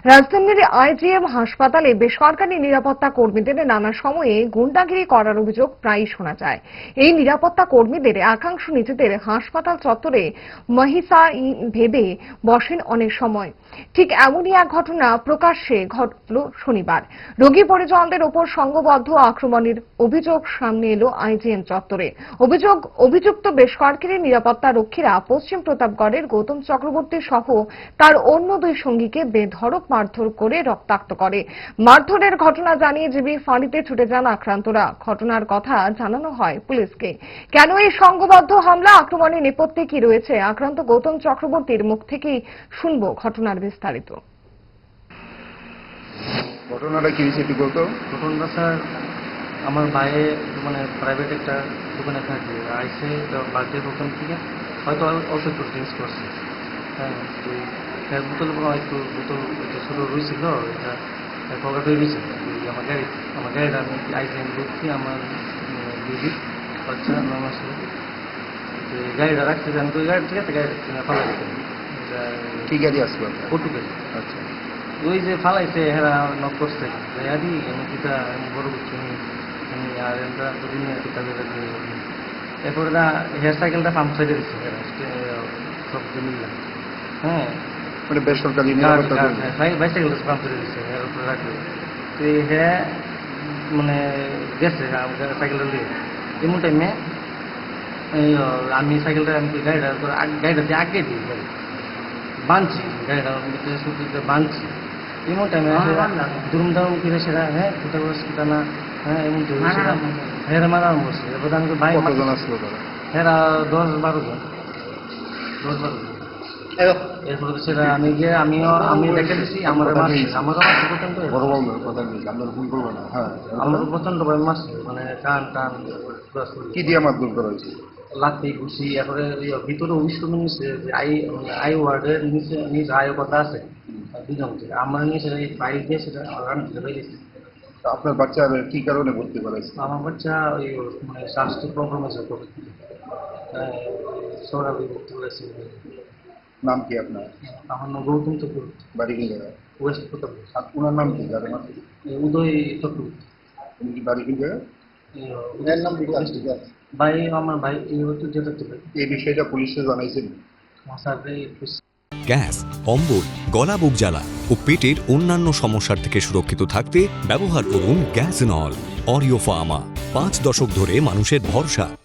রাজধানীর আইজিএম হাসপাতালে বেসরকারি নিরাপত্তা কর্মীদের নানা সময়ে গুন্ডাগিরি করার অভিযোগ প্রায়ই শোনা যায়। এই নিরাপত্তা কর্মীদের একাংশ নিজেদের হাসপাতাল চত্বরে মহিষা ভেবে বসেন অনেক সময়। ঠিক এমনই এক ঘটনা প্রকাশ্যে ঘটল শনিবার। রোগী পরিজনদের ওপর সংঘবদ্ধ আক্রমণের অভিযোগ সামনে এলো আইজিএম চত্বরে। অভিযুক্ত বেসরকারি নিরাপত্তা রক্ষীরা পশ্চিম প্রতাপগড়ের গৌতম চক্রবর্তী সহ তার অন্য দুই সঙ্গীকে বেধড়ক মারধর করে রক্তাক্ত করে। মারধরের ঘটনা জানিয়ে জিবি ফাঁড়িতে ছুটে যান আক্রান্তরা। ঘটনার কথা জানানো হয় পুলিশকে। কেন এই সংঘবদ্ধ হামলা, আক্রমণের নেপথ্যে কি রয়েছে, আক্রান্ত গৌতম চক্রবর্তীর মুখ থেকেই শুনবো ঘটনার বিস্তারিত। ঘটনাটা কি হয়েছে একটু বলতো? ঘটনাটা স্যার, আমার ভাইয়ে মানে প্রাইভেট একটা দোকানে থাকে, আইসে বার্থডে দোকান থেকে হয়তো অল্প একটু ড্রিঙ্কস করছে। হ্যাঁ, খেয়ার বোতল হয়তো বোতল ছোটো রয়েছিল, এটা পকেট হয়ে গেছে। আমার গাড়িটা আমি আইসে ঢুকছি, আমার দিদি বাচ্চা আমার সাথে গাড়িটা রাখতে আমি তো গাড়ি ঠিক আছে, গাড়ি ফালাই দিতে। কি গাড়ি আসলো? পর্তুগাল। আচ্ছা, ওই যে ফালাইছে হেরা নক করছে, আদি আমি কিতা বড় করছি আমি আর এটা দুদিন এরপরে হেয়ার সাইকেলটা পাম্প সাইডে দিচ্ছে সব মিললাম। হ্যাঁ, মানে বেসরকারি বাইসাইকেলটা পাম্প সাইডে দিচ্ছে, এর উপরে রাখবে। তো হ্যাঁ মানে গেছে সাইকেলটা নিয়ে। এমন টাইমে আমি সাইকেলটা আমি গাড়িটা দিয়ে আগে দিই, বাঁধছি গাড়িটা বাঁধছি। এমন টাইমে দুরুম দারুম কিনে সেটা হ্যাঁ কোথা বসে কোথা না, হ্যাঁ এমন সেটা হেরা মারার বসে। এরপর আমি ভাই কতজন আসলো তারা? হেরা 10-12 জন। এরপরে সেটা আমি গিয়ে আমি দেখে দিচ্ছি আমারও মাসে প্রচন্ড বড় বলবেন কথা নেই, আপনারা ভুল করবেন না। হ্যাঁ, আমার প্রচন্ড ভাবে মাসে মানে টান কি দিয়ে মারধর করা হয়েছে? লাঠি ঘুষি। এরপরে ভিতরে অভিষ্করণ নিচ্ছে যে আই ওয়ার্ডের নিচে আয় কথা আছে দুজন থেকে আমরা নিয়ে সেটা ফাইল দিয়ে সেটা রান হয়ে গেছে। আপনার বাচ্চা কি কারণে ভর্তি করাইছে? আমার বাচ্চা ওই মানে স্বাস্থ্য প্রবলেম আছে, সরাবি ভর্তি করেছে। নাম কি আপনার? আমার নাম গৌতম চক্রবর্তী, বাড়ি কি জায়গায়? ওয়েস্ট প্রতাপ। ওনার নাম কি জানেন? উদয় চক্রবর্তী। উনি কি বাড়ি কি জায়গায়? ভাই আমার ভাই যেটা এই বিষয়টা পুলিশে জানাইছেন? গ্যাস, অম্বল, গলা বুক জ্বালা ও পেটের অন্যান্য সমস্যার থেকে সুরক্ষিত থাকতে ব্যবহার করুন গ্যাসনল। অরিও ফার্মা, 5 দশক ধরে মানুষের ভরসা।